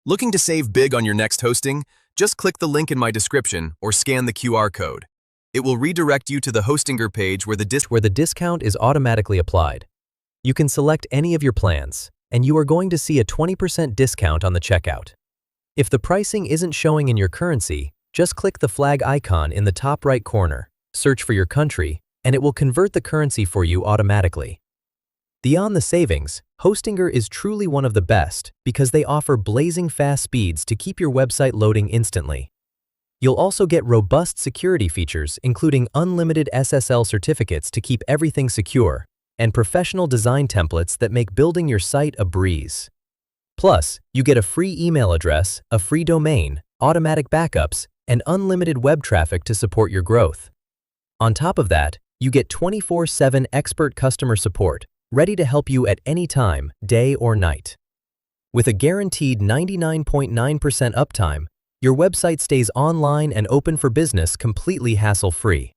Looking to save big on your next hosting? Just click the link in my description or scan the QR code. It will redirect you to the Hostinger page where the discount is automatically applied. You can select any of your plans, and you are going to see a 20% discount on the checkout. If the pricing isn't showing in your currency, just click the flag icon in the top right corner, search for your country, and it will convert the currency for you automatically. Beyond the savings, Hostinger is truly one of the best because they offer blazing fast speeds to keep your website loading instantly. You'll also get robust security features including unlimited SSL certificates to keep everything secure, and professional design templates that make building your site a breeze. Plus, you get a free email address, a free domain, automatic backups, and unlimited web traffic to support your growth. On top of that, you get 24/7 expert customer support, ready to help you at any time, day or night. With a guaranteed 99.9% uptime, your website stays online and open for business completely hassle-free.